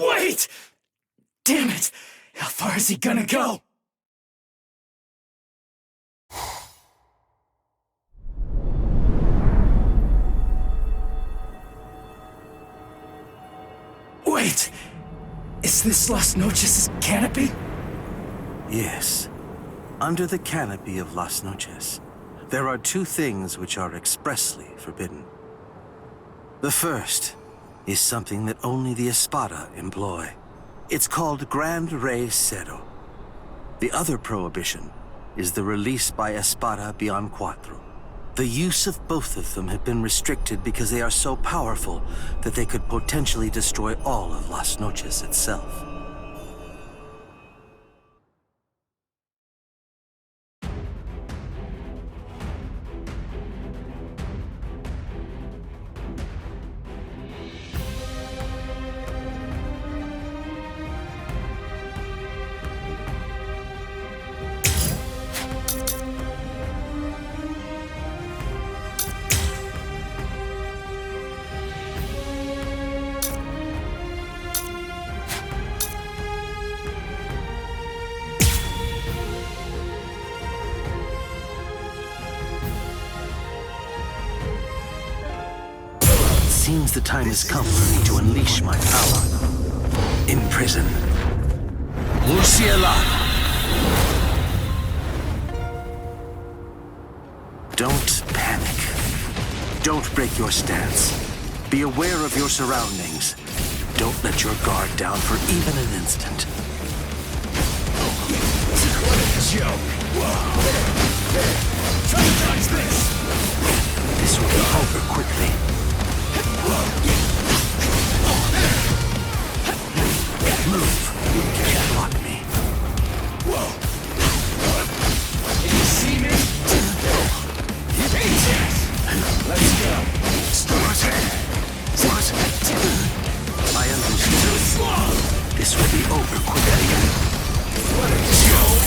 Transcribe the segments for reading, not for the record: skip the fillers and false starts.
Wait! Damn it! How far is he gonna go? Wait! Is this Las Noches' canopy? Yes. Under the canopy of Las Noches, there are two things which are expressly forbidden. The first is something that only the Espada employ. It's called Grand Rey Cero. The other prohibition is the release by Espada beyond Cuatro. The use of both of them have been restricted because they are so powerful that they could potentially destroy all of Las Noches itself. Seems the time has come for me to unleash my power. In prison. Murcielago! Don't panic. Don't break your stance. Be aware of your surroundings. Don't let your guard down for even an instant. What a joke! Try to dodge this! This will be over quickly. Move. You can't block me. Whoa! Can you see me? Let's go. I understood. This will be over quickly. What a joke!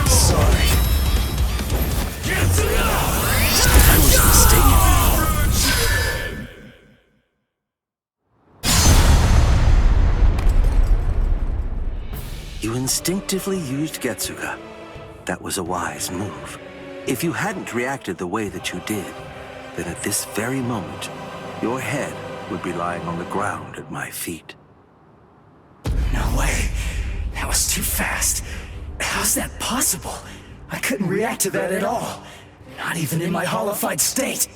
Sorry. I was mistaken. You instinctively used Getsuga. That was a wise move. If you hadn't reacted the way that you did, then at this very moment, your head would be lying on the ground at my feet. No way. That was too fast. How's that possible? I couldn't react to that at all. Not even in my hollowified state.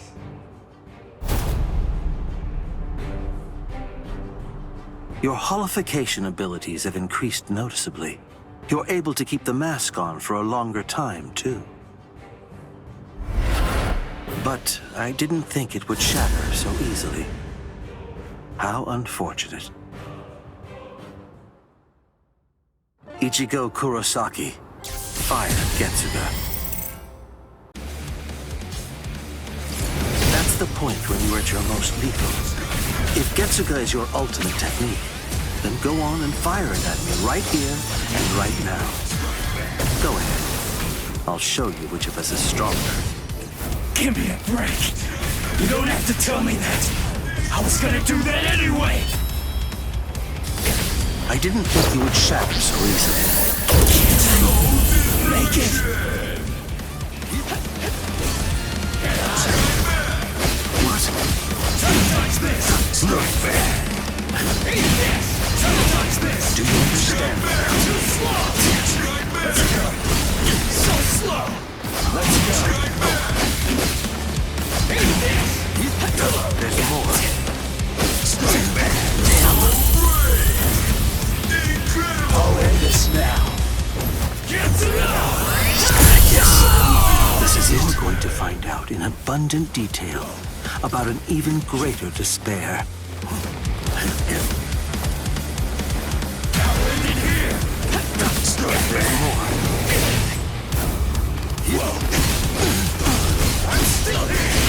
Your Hollowfication abilities have increased noticeably. You're able to keep the mask on for a longer time, too. But I didn't think it would shatter so easily. How unfortunate. Ichigo Kurosaki, fire Getsuga. That's the point when you're at your most lethal. If Getsuga is your ultimate technique, then go on and fire it at me right here and right now. Go ahead. I'll show you which of us is stronger. Give me a break. You don't have to tell me that. I was gonna do that anyway. I didn't think you would shatter so easily. Make it. What? Try to dodge this. Not fair. Eat this. Try to dodge this. Do you understand? Too slow. Let's go. So slow. Let's go. Eat this. There's more. I'll end this now. Get to Yes. This is it. We're going to find out in abundant detail about an even greater despair. I'll end it here. There's more. Whoa. I'm still here.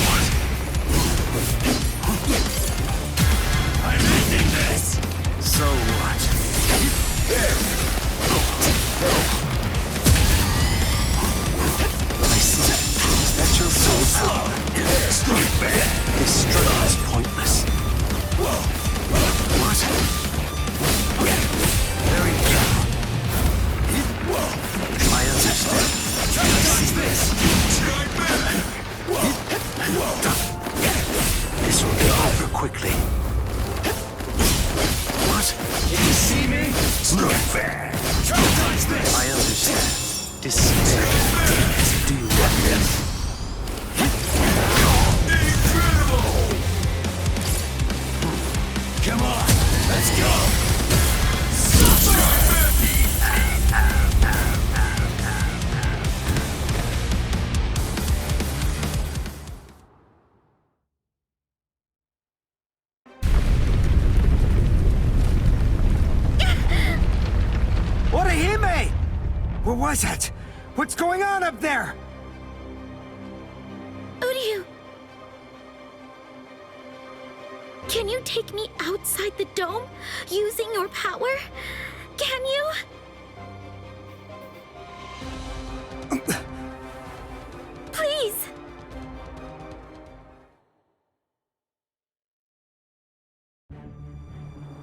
I'm ending this. So what? I see. Is that your soul power? This struggle is pointless. Whoa. I understand. Deceit. Do you want this? Come on, let's go! Orihime! What was it? What's going on up there? Uryu! Can you take me outside the dome using your power? Can you? Please!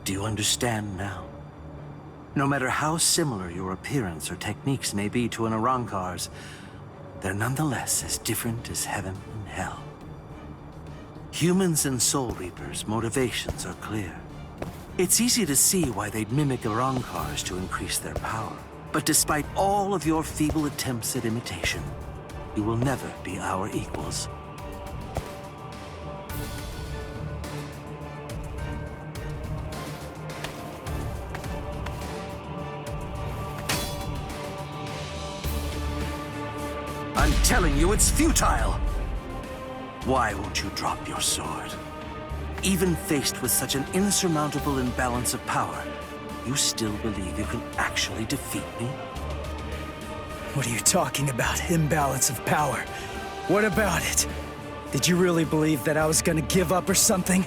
Do you understand now? No matter how similar your appearance or techniques may be to an Arrancar's, they're nonetheless as different as heaven and hell. Humans and Soul Reapers' motivations are clear. It's easy to see why they'd mimic Arrancars to increase their power. But despite all of your feeble attempts at imitation, you will never be our equals. I'm telling you, it's futile! Why won't you drop your sword? Even faced with such an insurmountable imbalance of power, you still believe you can actually defeat me? What are you talking about, imbalance of power? What about it? Did you really believe that I was gonna give up or something?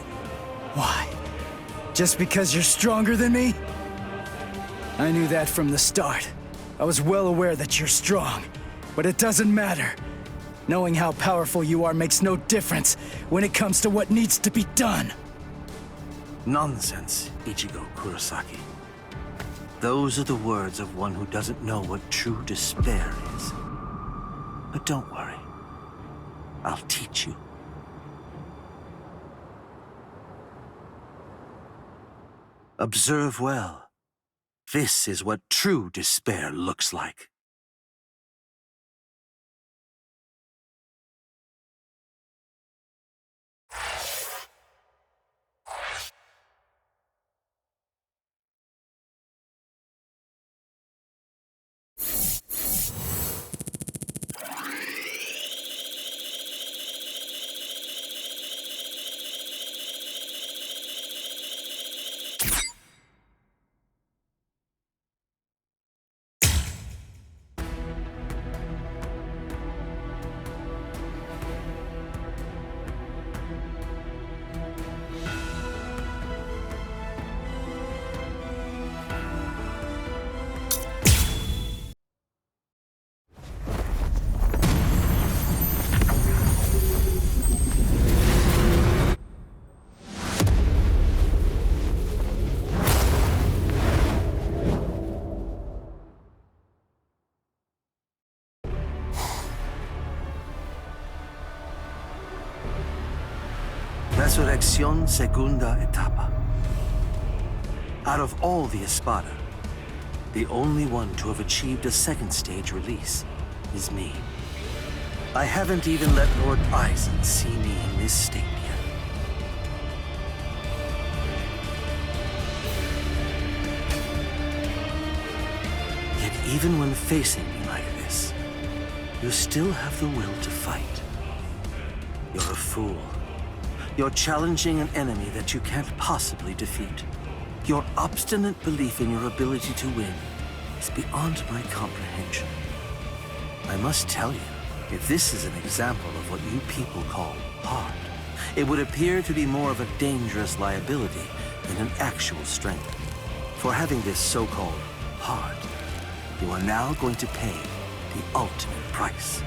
Why? Just because you're stronger than me? I knew that from the start. I was well aware that you're strong, but it doesn't matter. Knowing how powerful you are makes no difference when it comes to what needs to be done. Nonsense, Ichigo Kurosaki. Those are the words of one who doesn't know what true despair is. But don't worry. I'll teach you. Observe well. This is what true despair looks like. Resurrección Segunda Etapa. Out of all the Espada, the only one to have achieved a second stage release is me. I haven't even let Lord Aizen see me in this state yet. Yet even when facing me like this, you still have the will to fight. You're a fool. You're challenging an enemy that you can't possibly defeat. Your obstinate belief in your ability to win is beyond my comprehension. I must tell you, if this is an example of what you people call heart, it would appear to be more of a dangerous liability than an actual strength. For having this so-called heart, you are now going to pay the ultimate price.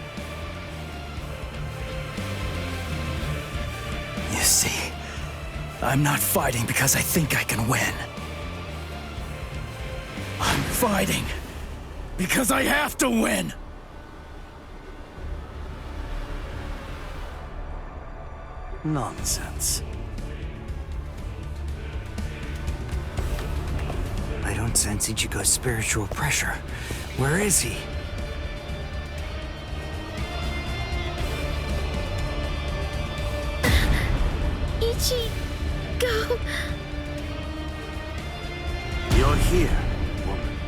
You see, I'm not fighting because I think I can win. I'm fighting because I have to win! Nonsense. I don't don't sense Ichigo's spiritual pressure. Where is he? Ichigo... You're here, woman.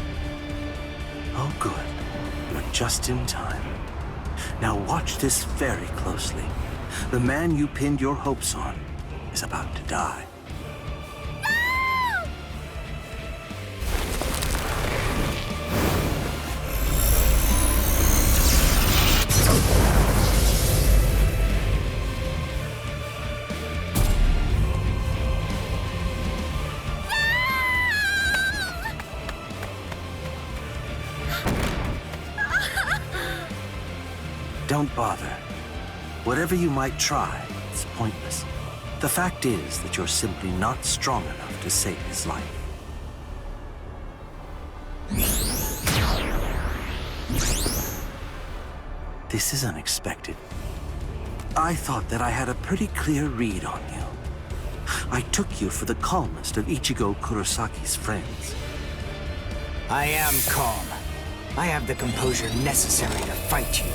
Oh, good. You're just in time. Now watch this very closely. The man you pinned your hopes on is about to die. Don't bother. Whatever you might try, it's pointless. The fact is that you're simply not strong enough to save his life. This is unexpected. I thought that I had a pretty clear read on you. I took you for the calmest of Ichigo Kurosaki's friends. I am calm. I have the composure necessary to fight you.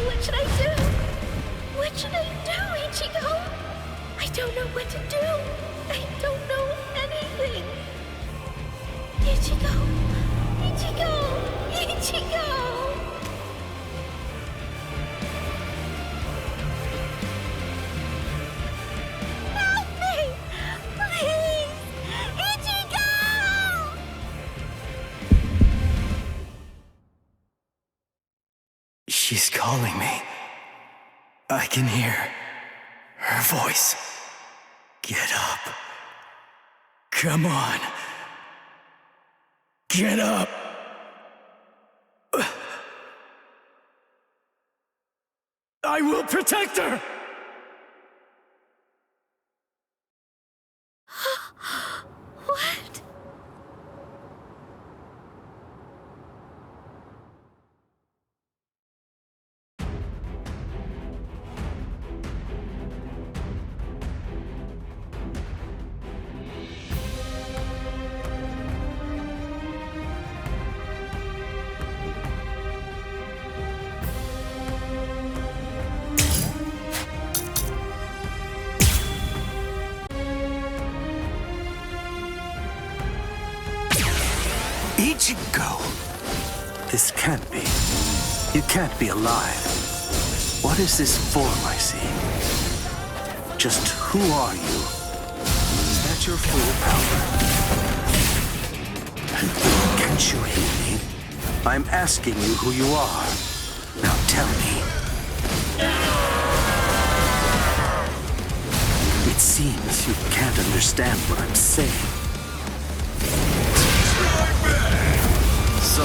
What should I do? What should I do, Ichigo? I don't know what to do. I don't know anything. Ichigo! Ichigo! Ichigo! Help me! Please! Ichigo! She's calling me. I can hear her voice. Get up. Come on. Get up. I will protect her! What? Ichigo! This can't be. You can't be alive. What is this form I see? Just who are you? Is that your full power? Can't you hear me? I'm asking you who you are. Now tell me. It seems you can't understand what I'm saying. So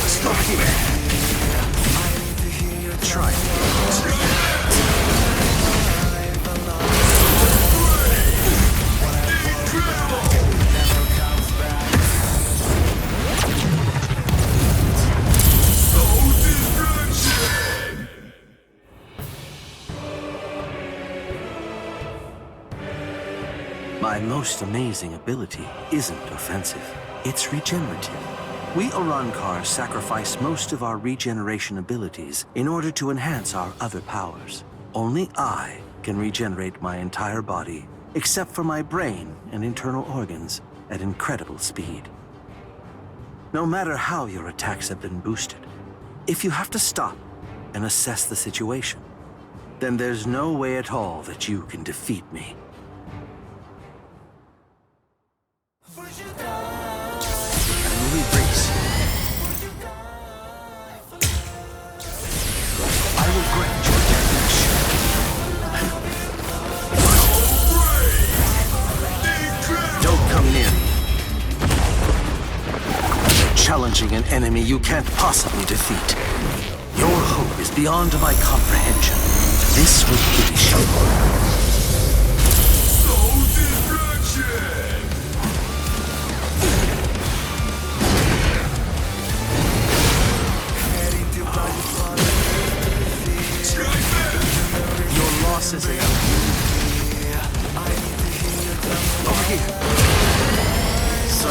stop here. Try it. My most amazing ability isn't offensive. It's regenerative. We Urankar sacrifice most of our regeneration abilities in order to enhance our other powers. Only I can regenerate my entire body, except for my brain and internal organs, at incredible speed. No matter how your attacks have been boosted, if you have to stop and assess the situation, then there's no way at all that you can defeat me. Don't come near me. challenging an enemy you can't possibly defeat. Your hope is beyond my comprehension. This will finish you. Soul destruction! Your loss is enough. Over here. So...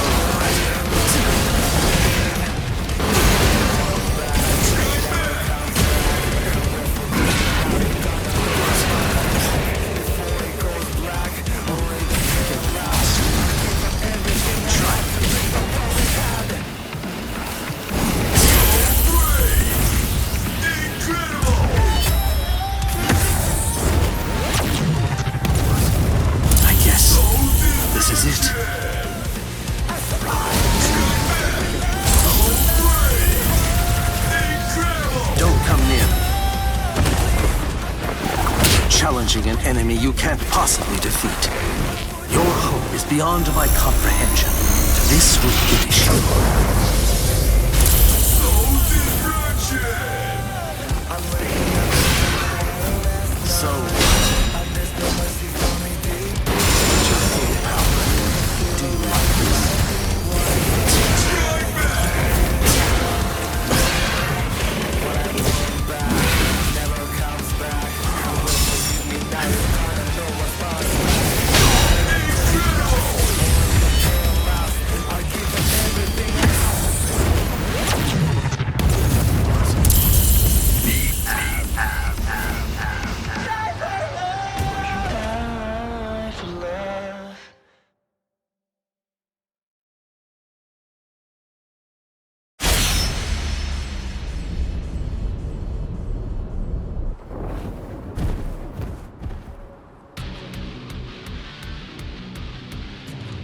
This is it. Don't come near me. Challenging an enemy you can't possibly defeat. Your hope is beyond my comprehension. This will finish you. Soul destruction! So...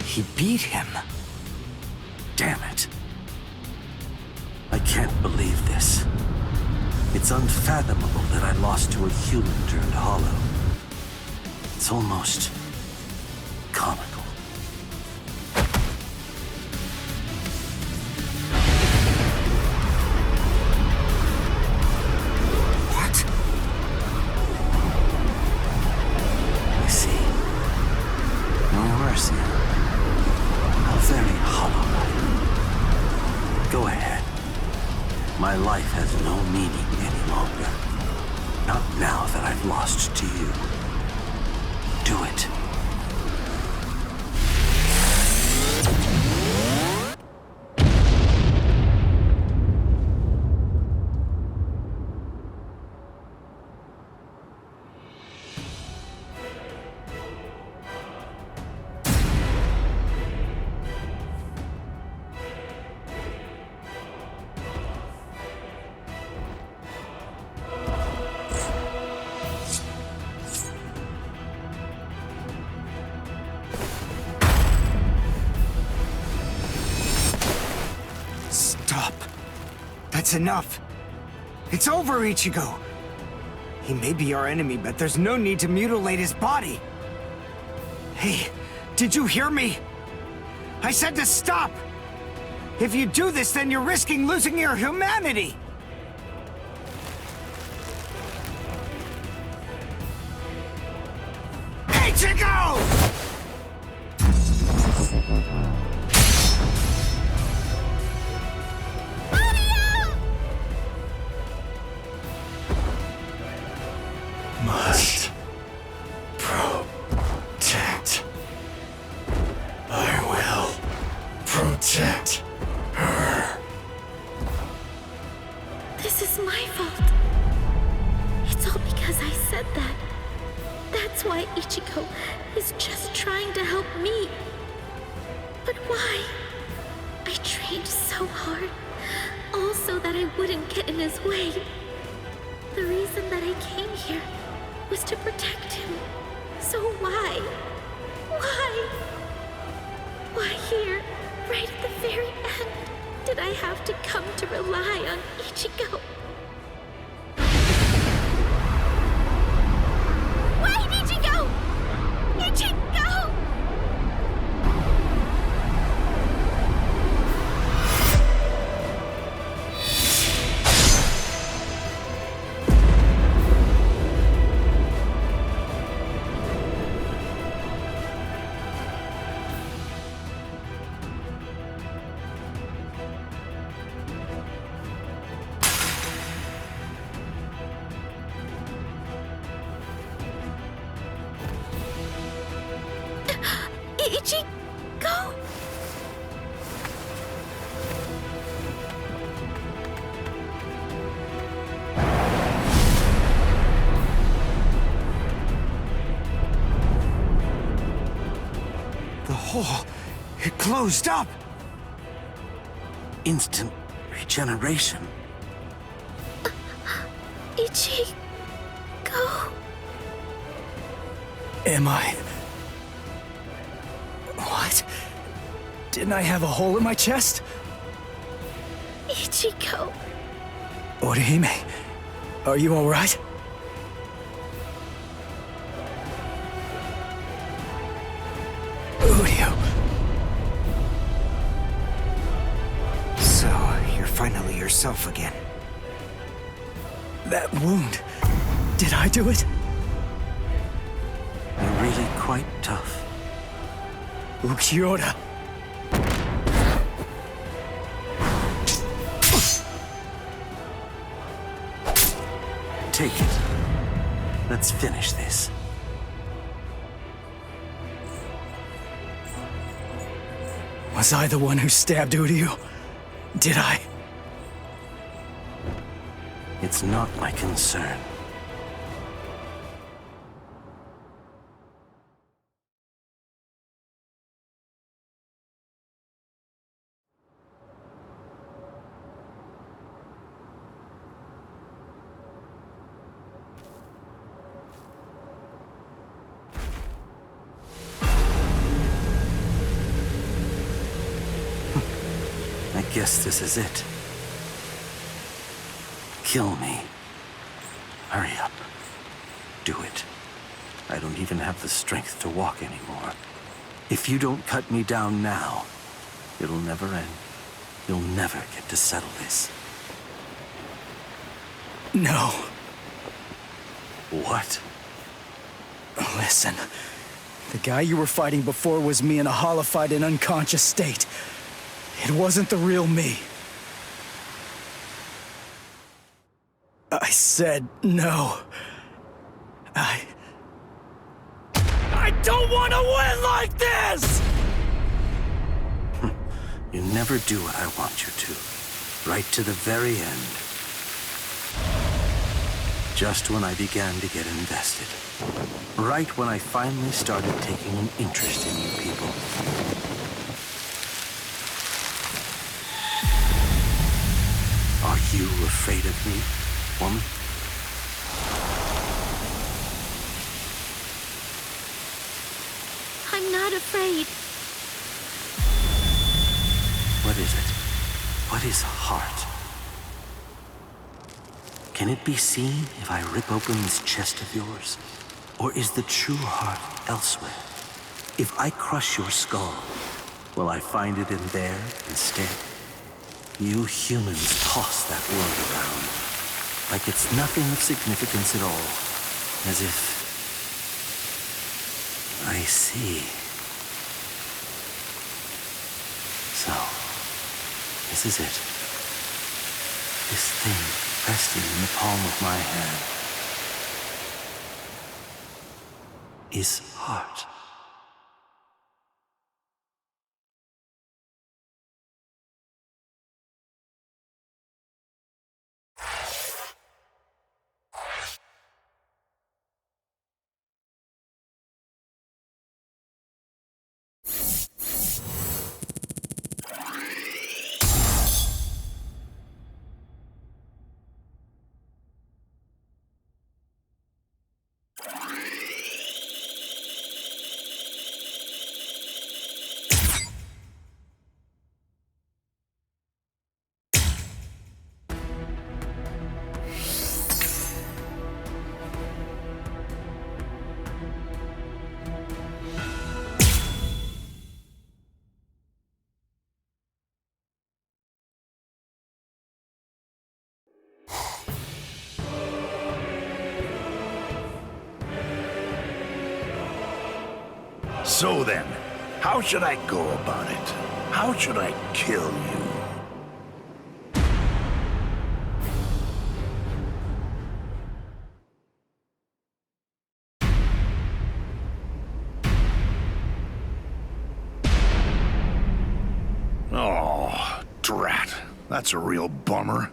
He beat him. Damn it. I can't believe this. It's unfathomable that I lost to a human turned hollow. It's almost... comical. What? I see. No mercy. A very hollow life. Go ahead. My life has no meaning any longer. Not now that I've lost to you. Do it. That's enough. It's over, Ichigo. He may be our enemy, but there's no need to mutilate his body. Hey, did you hear me? I said to stop! If you do this, then you're risking losing your humanity! Ichigo! Must protect. I will protect her. This is my fault. It's all because I said that. That's why Ichigo is just trying to help me. But why? I trained so hard, all so that I wouldn't get in his way. The reason that I came here was to protect him. So why? Why? Why here, right at the very end, did I have to come to rely on Ichigo? Wait, Ichigo! Ichigo! Ichigo? The hole, it closed up. Instant regeneration. Ichigo. Am I... What? Didn't I have a hole in my chest? Ichigo. Orihime, are you alright? Uryu. So, you're finally yourself again. That wound... Did I do it? You're really quite tough. Ukiura. Take it. Let's finish this. Was I the one who stabbed Uryu? Did I? It's not my concern. I guess this is it. Kill me. Hurry up. Do it. I don't even have the strength to walk anymore. If you don't cut me down now, it'll never end. You'll never get to settle this. No. What? Listen. The guy you were fighting before was me in a hollowified and unconscious state. It wasn't the real me. I said no. I don't want to win like this! You never do what I want you to. Right to the very end. Just when I began to get invested. Right when I finally started taking an interest in you people. Are you afraid of me, woman? I'm not afraid. What is it? What is heart? Can it be seen if I rip open this chest of yours? Or is the true heart elsewhere? If I crush your skull, will I find it in there instead? You humans toss that word around, like it's nothing of significance at all, as if... I see. So, this is it. This thing resting in the palm of my hand is heart. So then, how should I go about it? How should I kill you? Drat. That's a real bummer.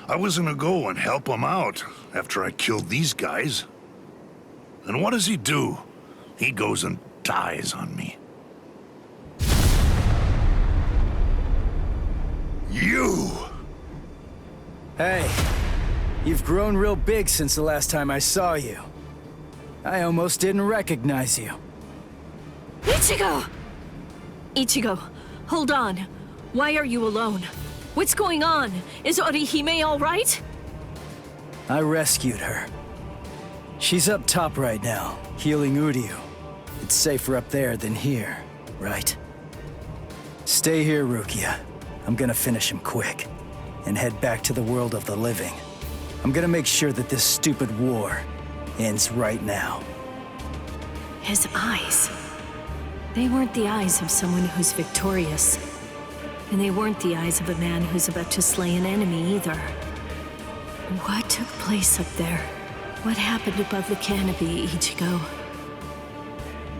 I was gonna go and help him out after I killed these guys. And what does he do? He goes and dies on me. You! Hey, you've grown real big since the last time I saw you. I almost didn't recognize you. Ichigo! Ichigo, hold on. Why are you alone? What's going on? Is Orihime all right? I rescued her. She's up top right now, healing Uryu. It's safer up there than here, right? Stay here, Rukia. I'm gonna finish him quick, and head back to the world of the living. I'm gonna make sure that this stupid war ends right now. His eyes. They weren't the eyes of someone who's victorious. And they weren't the eyes of a man who's about to slay an enemy either. What took place up there? What happened above the canopy, Ichigo?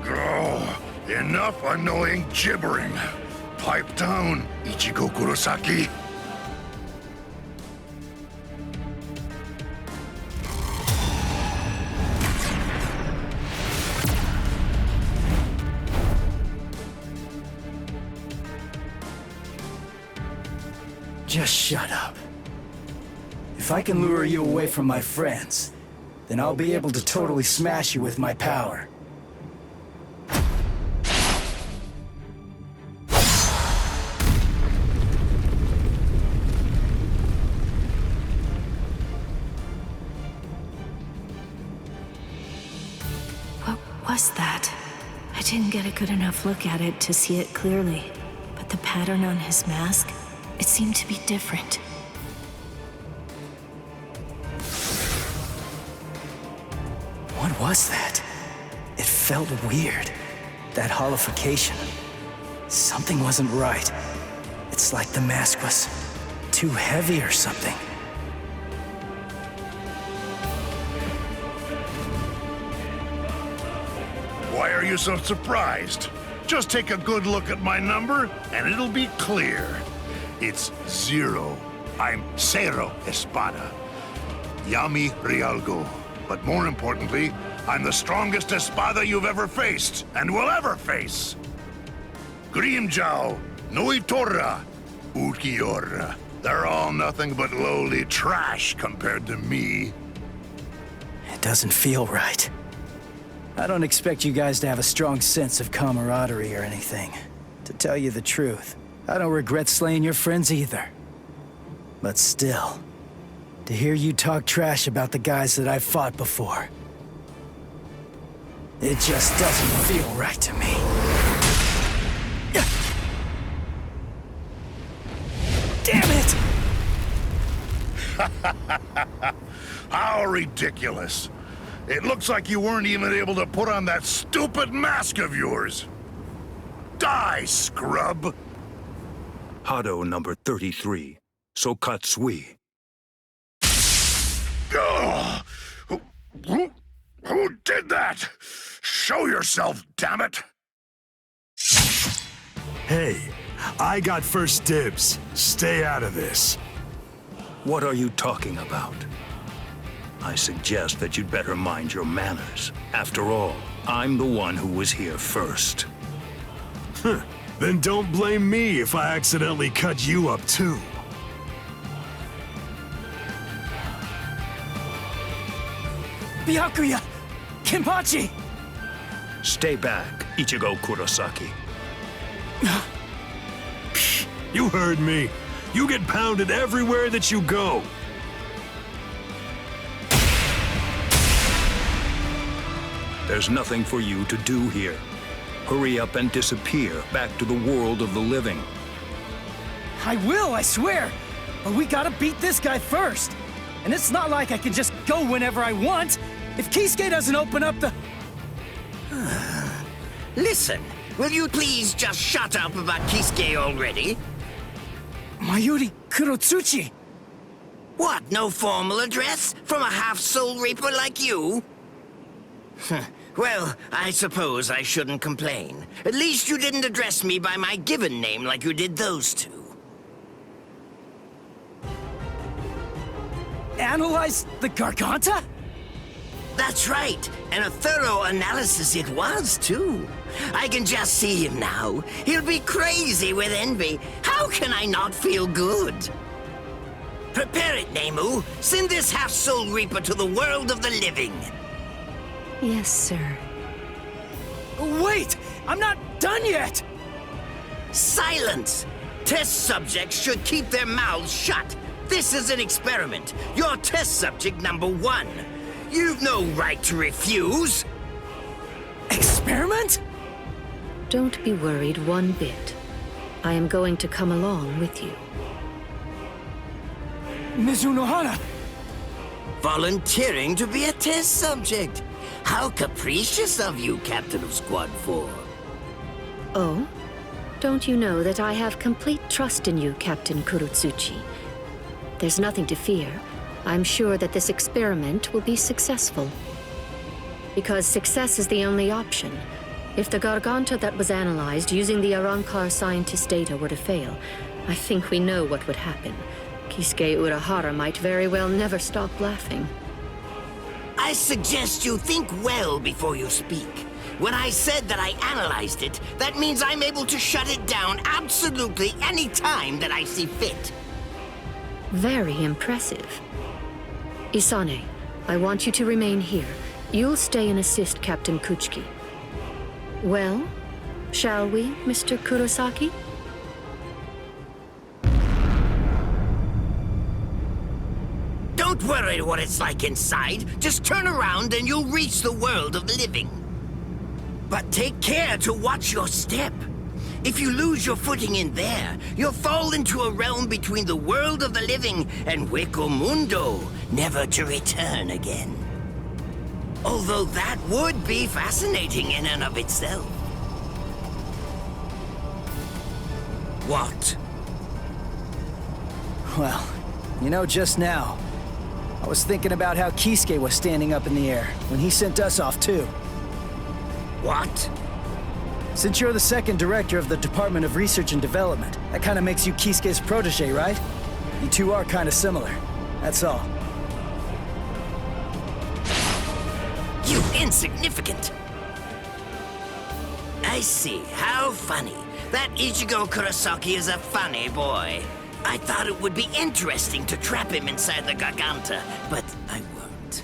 Oh, enough annoying gibbering. Pipe down, Ichigo Kurosaki. Just shut up. If I can lure you away from my friends, then I'll be able to totally smash you with my power. What was that? I didn't get a good enough look at it to see it clearly, but the pattern on his mask, it seemed to be different. What was that? It felt weird. That Hollowfication. Something wasn't right. It's like the mask was too heavy or something. Why are you so surprised? Just take a good look at my number, and it'll be clear. It's 0. I'm Cero Espada. Yammy Rialgo. But more importantly, I'm the strongest Espada you've ever faced, and will ever face. Grimjao, Noitora, Ukiora. They're all nothing but lowly trash compared to me. It doesn't feel right. I don't expect you guys to have a strong sense of camaraderie or anything. To tell you the truth, I don't regret slaying your friends either. But still, to hear you talk trash about the guys that I've fought before, it just doesn't feel right to me. Damn it! How ridiculous. It looks like you weren't even able to put on that stupid mask of yours. Die, scrub! Hado number 33, Sokatsui. Ugh. Who did that? Show yourself, damn it! Hey, I got first dibs. Stay out of this. What are you talking about? I suggest that you'd better mind your manners. After all, I'm the one who was here first. Then don't blame me if I accidentally cut you up too. Byakuya! Kenpachi! Stay back, Ichigo Kurosaki. You heard me. You get pounded everywhere that you go. There's nothing for you to do here. Hurry up and disappear back to the world of the living. I will, I swear! But we gotta beat this guy first! And it's not like I can just go whenever I want! If Kisuke doesn't open up the... Listen, will you please just shut up about Kisuke already? Mayuri Kurotsuchi! What, no formal address from a half-soul reaper like you? Well, I suppose I shouldn't complain. At least you didn't address me by my given name like you did those two. analyzed the Garganta? That's right, and a thorough analysis it was, too. I can just see him now. He'll be crazy with envy. How can I not feel good? Prepare it, Nemu. Send this half-soul reaper to the world of the living. Yes, sir. Wait! I'm not done yet! Silence! Test subjects should keep their mouths shut. This is an experiment. You're test subject number 1. You've no right to refuse. Experiment? Don't be worried one bit. I am going to come along with you. Mizunohana! Volunteering to be a test subject. How capricious of you, Captain of Squad 4. Oh? Don't you know that I have complete trust in you, Captain Kurotsuchi? There's nothing to fear. I'm sure that this experiment will be successful. Because success is the only option. If the Garganta that was analyzed using the Arrancar scientist data were to fail, I think we know what would happen. Kisuke Urahara might very well never stop laughing. I suggest you think well before you speak. When I said that I analyzed it, that means I'm able to shut it down absolutely any time that I see fit. Very impressive. Isane, I want you to remain here. You'll stay and assist Captain Kuchiki. Well, shall we, Mr. Kurosaki? Don't worry what it's like inside. Just turn around and you'll reach the world of the living. But take care to watch your step. If you lose your footing in there, you'll fall into a realm between the world of the living and Hueco Mundo, never to return again. Although that would be fascinating in and of itself. What? Well, you know, just now, I was thinking about how Kisuke was standing up in the air when he sent us off too. What? Since you're the second director of the Department of Research and Development, that kind of makes you Kisuke's protege, right? You two are kind of similar. That's all. You insignificant! I see. How funny. That Ichigo Kurosaki is a funny boy. I thought it would be interesting to trap him inside the Garganta, but I won't.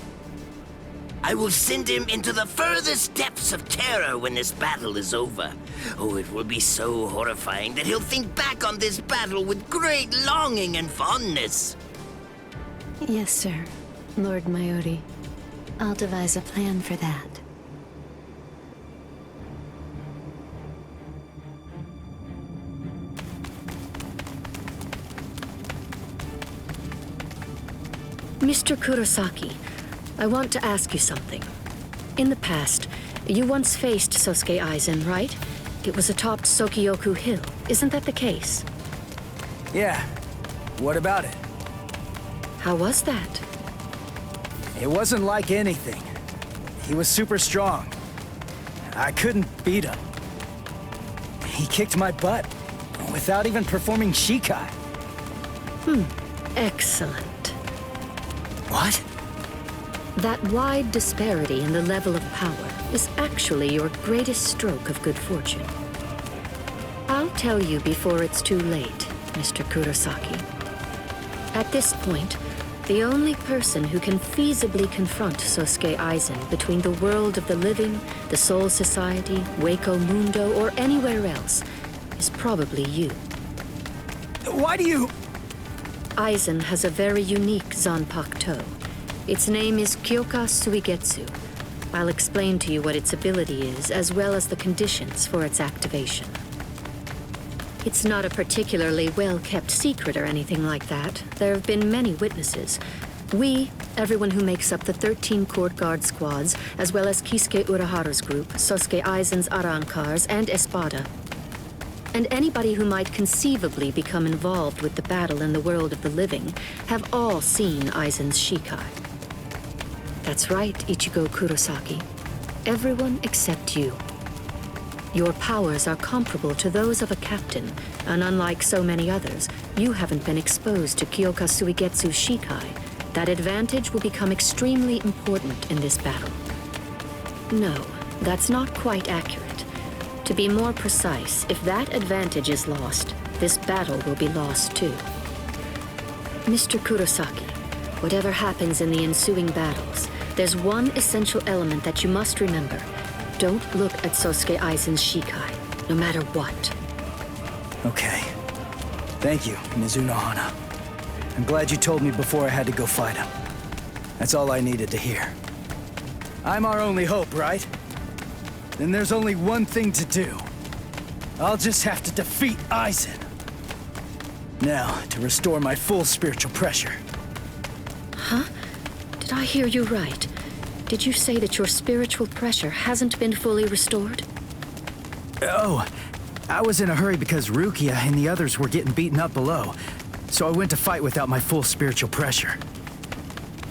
I will send him into the furthest depths of terror when this battle is over. Oh, it will be so horrifying that he'll think back on this battle with great longing and fondness. Yes, sir. Lord Mayuri. I'll devise a plan for that. Mr. Kurosaki, I want to ask you something. In the past, you once faced Sosuke Aizen, right? It was atop Sokyoku Hill. Isn't that the case? Yeah. What about it? How was that? It wasn't like anything. He was super strong. I couldn't beat him. He kicked my butt without even performing Shikai. Excellent. What? That wide disparity in the level of power is actually your greatest stroke of good fortune. I'll tell you before it's too late, Mr. Kurosaki. At this point, the only person who can feasibly confront Sosuke Aizen between the world of the living, the Soul Society, Hueco Mundo, or anywhere else is probably you. Why do you... Aizen has a very unique Zanpakuto. Its name is Kyoka Suigetsu. I'll explain to you what its ability is, as well as the conditions for its activation. It's not a particularly well-kept secret or anything like that. There have been many witnesses. We, everyone who makes up the 13 court guard squads, as well as Kisuke Urahara's group, Sosuke Aizen's Arrancars, and Espada, and anybody who might conceivably become involved with the battle in the world of the living, have all seen Aizen's Shikai. That's right, Ichigo Kurosaki. Everyone except you. Your powers are comparable to those of a captain, and unlike so many others, you haven't been exposed to Kyoka Suigetsu's Shikai. that advantage will become extremely important in this battle. No, that's not quite accurate. To be more precise, if that advantage is lost, this battle will be lost too. Mr. Kurosaki, whatever happens in the ensuing battles, there's one essential element that you must remember. Don't look at Sosuke Aizen's Shikai, no matter what. Okay. Thank you, Mizuno Hana. I'm glad you told me before I had to go fight him. That's all I needed to hear. I'm our only hope, right? Then there's only one thing to do. I'll just have to defeat Aizen. Now, to restore my full spiritual pressure. Huh? Did I hear you right? Did you say that your spiritual pressure hasn't been fully restored? Oh, I was in a hurry because Rukia and the others were getting beaten up below, so I went to fight without my full spiritual pressure.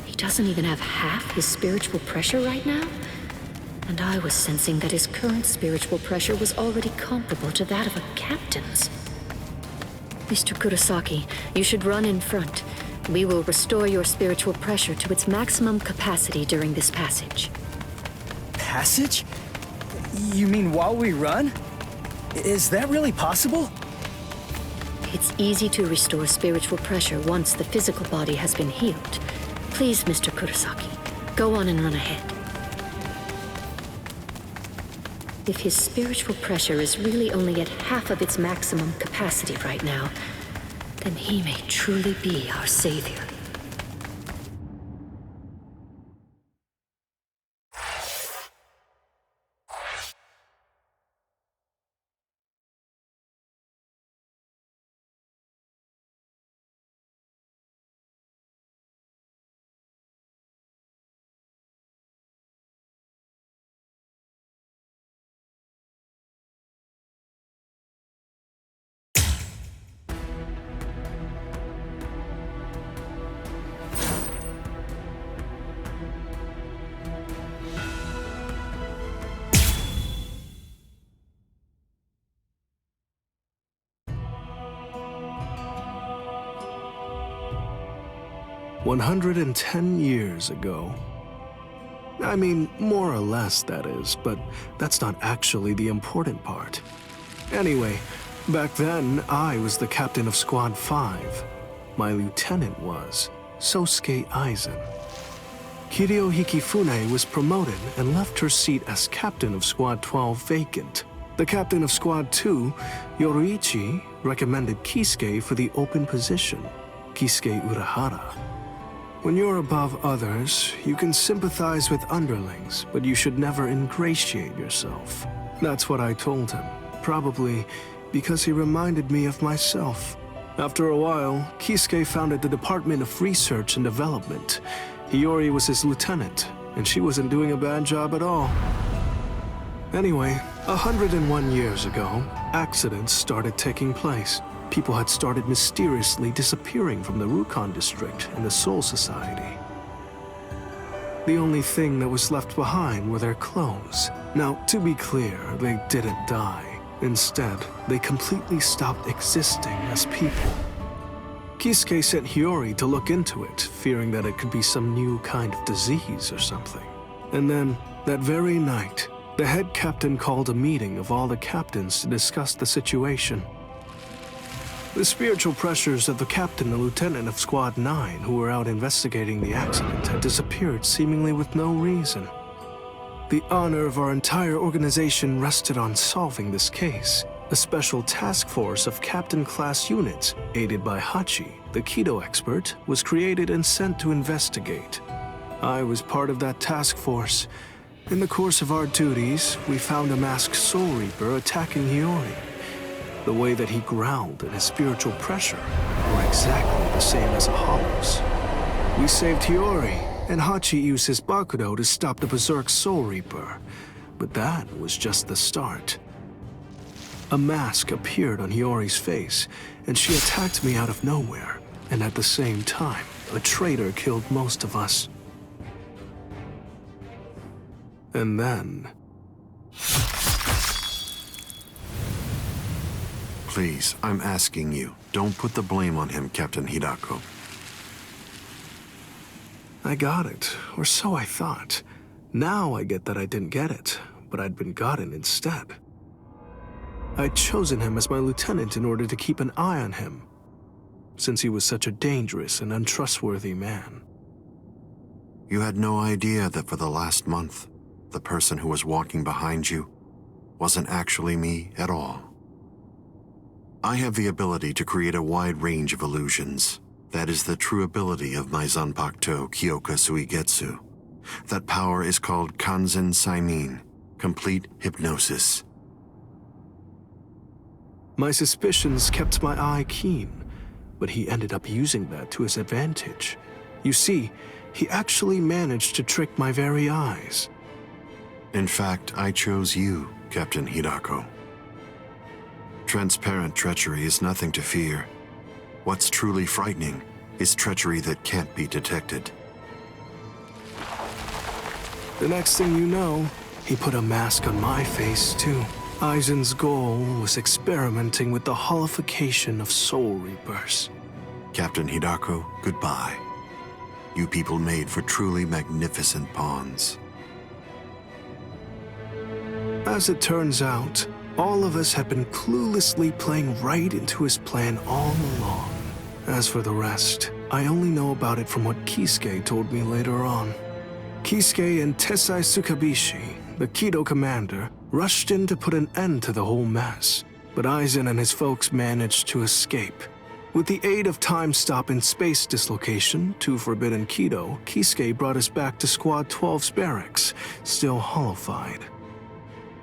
He doesn't even have half his spiritual pressure right now? And I was sensing that his current spiritual pressure was already comparable to that of a captain's. Mr. Kurosaki, you should run in front. We will restore your spiritual pressure to its maximum capacity during this passage. Passage? You mean while we run? Is that really possible? It's easy to restore spiritual pressure once the physical body has been healed. Please, Mr. Kurosaki, go on and run ahead. If his spiritual pressure is really only at half of its maximum capacity right now, then he may truly be our savior. "110 years ago. I mean, more or less, that is, but that's not actually the important part. Anyway, back then, I was the captain of Squad 5. My lieutenant was Sosuke Aizen. Kiryo Hikifune was promoted and left her seat as captain of Squad 12 vacant. The captain of Squad 2, Yoruichi, recommended Kisuke for the open position, Kisuke Urahara. When you're above others, you can sympathize with underlings, but you should never ingratiate yourself. That's what I told him, probably because he reminded me of myself. After a while, Kisuke founded the Department of Research and Development. Hiyori was his lieutenant, and she wasn't doing a bad job at all. Anyway, 101 years ago, accidents started taking place. People had started mysteriously disappearing from the Rukon district and the Soul Society. The only thing that was left behind were their clothes. Now, to be clear, they didn't die. Instead, they completely stopped existing as people. Kisuke sent Hiyori to look into it, fearing that it could be some new kind of disease or something. And then, that very night, the head captain called a meeting of all the captains to discuss the situation. The spiritual pressures of the captain and lieutenant of Squad 9 who were out investigating the accident had disappeared seemingly with no reason. The honor of our entire organization rested on solving this case. A special task force of captain-class units, aided by Hachi, the Kido expert, was created and sent to investigate. I was part of that task force. In the course of our duties, we found a masked Soul Reaper attacking Hiyori. The way that he growled and his spiritual pressure were exactly the same as a Hollow's. We saved Hiyori, and Hachi used his Bakudo to stop the Berserk Soul Reaper. But that was just the start. A mask appeared on Hiyori's face, and she attacked me out of nowhere. And at the same time, a traitor killed most of us. And then... Please, I'm asking you, don't put the blame on him, Captain Hidako. I got it, or so I thought. Now I get that I didn't get it, but I'd been gotten instead. I'd chosen him as my lieutenant in order to keep an eye on him, since he was such a dangerous and untrustworthy man. You had no idea that for the last month, the person who was walking behind you wasn't actually me at all. I have the ability to create a wide range of illusions. That is the true ability of my Zanpakuto Kyoka Suigetsu. That power is called Kanzen Saimin, complete hypnosis. My suspicions kept my eye keen, but he ended up using that to his advantage. You see, he actually managed to trick my very eyes. In fact, I chose you, Captain Hidako. Transparent treachery is nothing to fear. What's truly frightening is treachery that can't be detected. The next thing you know, he put a mask on my face, too. Aizen's goal was experimenting with the Hollowfication of soul reapers. Captain Hidako, goodbye. You people made for truly magnificent pawns. As it turns out, all of us had been cluelessly playing right into his plan all along. As for the rest, I only know about it from what Kisuke told me later on. Kisuke and Tessai Tsukabishi, the Kido commander, rushed in to put an end to the whole mess, but Aizen and his folks managed to escape. With the aid of time stop and space dislocation to Forbidden Kido, Kisuke brought us back to Squad 12's barracks, still hollowified.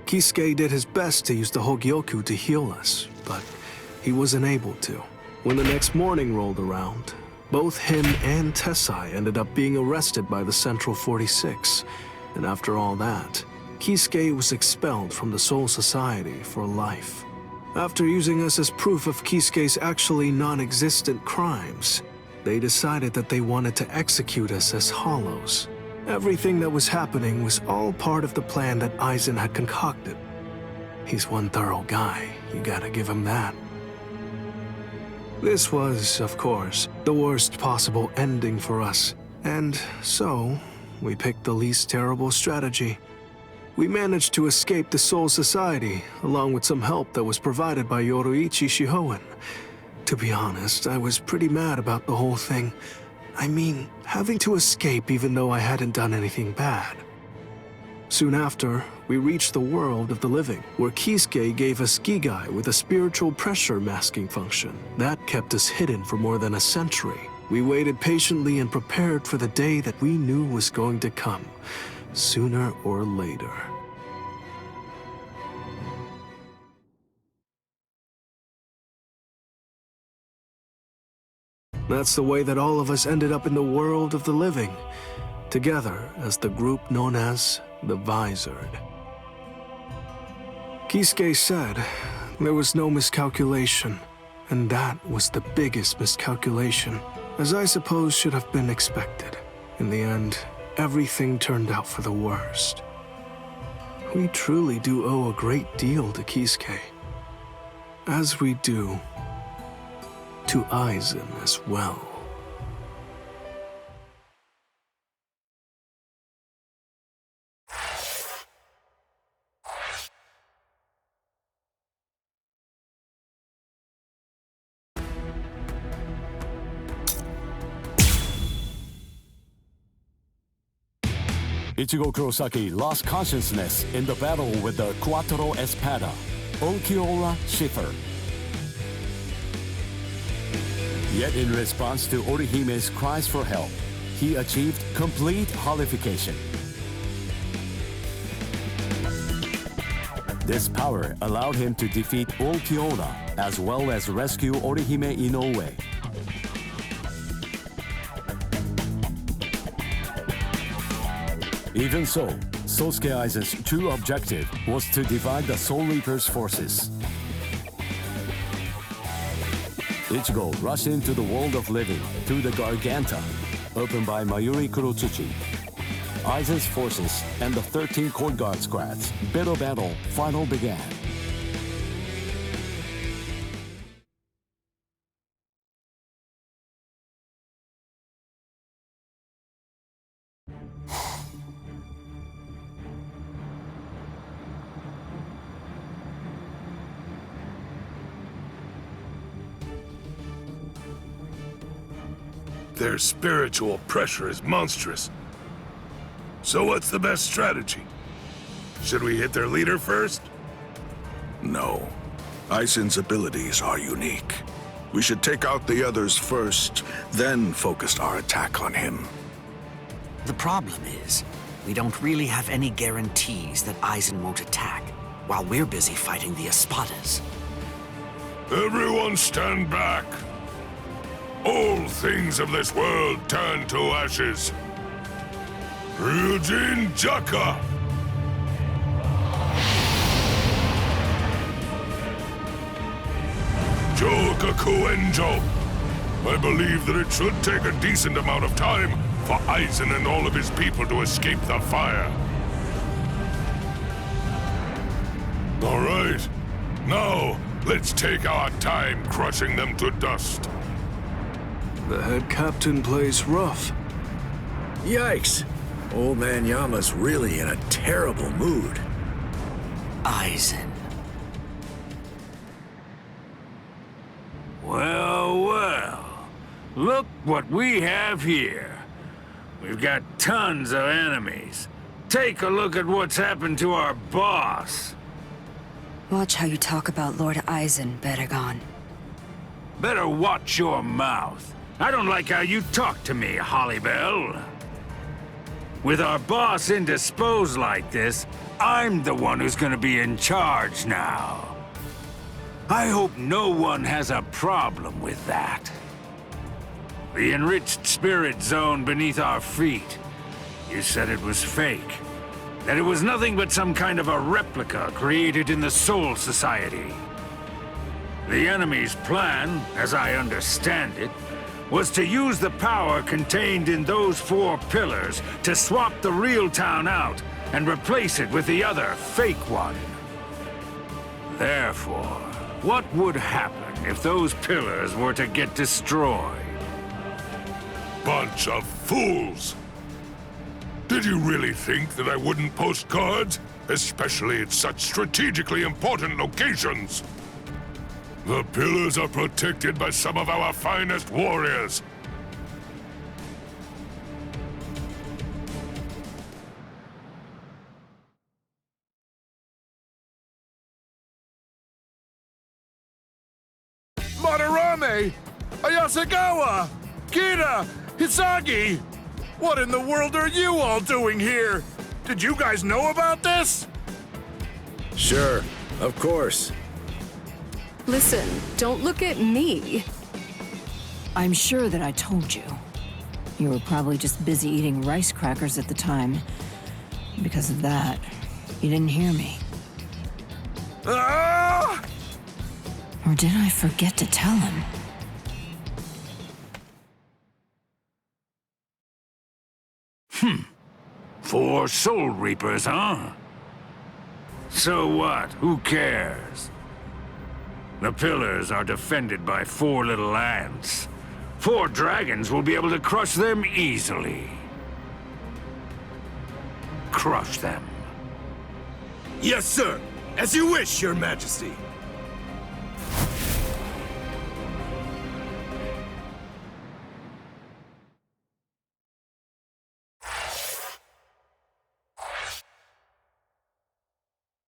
Kisuke did his best to use the Hogyoku to heal us, but he wasn't able to. When the next morning rolled around, both him and Tessai ended up being arrested by the Central 46, and after all that, Kisuke was expelled from the Soul Society for life. After using us as proof of Kisuke's actually non-existent crimes, they decided that they wanted to execute us as Hollows. Everything that was happening was all part of the plan that Aizen had concocted. He's one thorough guy, you gotta give him that. This was, of course, the worst possible ending for us, and so we picked the least terrible strategy. We managed to escape the Soul Society, along with some help that was provided by Yoruichi Shihoen. To be honest, I was pretty mad about the whole thing. I mean, having to escape even though I hadn't done anything bad. Soon after, we reached the world of the living, where Kisuke gave us Gigai with a spiritual pressure masking function. That kept us hidden for more than a century. We waited patiently and prepared for the day that we knew was going to come, sooner or later. That's the way that all of us ended up in the world of the living, together as the group known as the Visored. Kisuke said there was no miscalculation, and that was the biggest miscalculation, as I suppose should have been expected. In the end, everything turned out for the worst. We truly do owe a great deal to Kisuke, as we do to Aizen as well. Ichigo Kurosaki lost consciousness in the battle with the Quattro Espada, Ulquiorra Schiffer. Yet in response to Orihime's cries for help, he achieved complete Hollowfication. This power allowed him to defeat Ulquiorra as well as rescue Orihime Inoue. Even so, Sosuke Aizen's true objective was to divide the Soul Reaper's forces. Ichigo rushed into the world of living through the Garganta, opened by Mayuri Kurotsuchi. Aizen's forces and the 13 Court Guard squads' bitter battle finally began. their spiritual pressure is monstrous. So what's the best strategy? Should we hit their leader first? No. Aizen's abilities are unique. We should take out the others first, then focus our attack on him. The problem is, we don't really have any guarantees that Aizen won't attack, while we're busy fighting the Espadas. Everyone stand back. All things of this world turn to ashes. Ryujin Jaka! Jogaku Enjo! I believe that it should take a decent amount of time for Aizen and all of his people to escape the fire. All right. Now, let's take our time crushing them to dust. The head captain plays rough. Yikes! Old man Yama's really in a terrible mood. Aizen. Well, well. Look what we have here. We've got tons of enemies. Take a look at what's happened to our boss. Watch how you talk about Lord Aizen, Beregon. Better watch your mouth. I don't like how you talk to me, Hollybell. With our boss indisposed like this, I'm the one who's gonna be in charge now. I hope no one has a problem with that. The enriched spirit zone beneath our feet. You said it was fake. That it was nothing but some kind of a replica created in the Soul Society. The enemy's plan, as I understand it, was to use the power contained in those 4 pillars to swap the real town out and replace it with the other fake one. Therefore, what would happen if those pillars were to get destroyed? Bunch of fools! Did you really think that I wouldn't post cards? Especially at such strategically important locations? The pillars are protected by some of our finest warriors. Madarame! Ayasagawa! Kira! Hisagi! What in the world are you all doing here? Did you guys know about this? Sure, of course. Listen, don't look at me. I'm sure that I told you. You were probably just busy eating rice crackers at the time. Because of that, you didn't hear me. Ah! Or did I forget to tell him? Four Soul Reapers, huh? So what? Who cares? The pillars are defended by 4 little ants. 4 dragons will be able to crush them easily. Crush them. Yes, sir. As you wish, Your Majesty.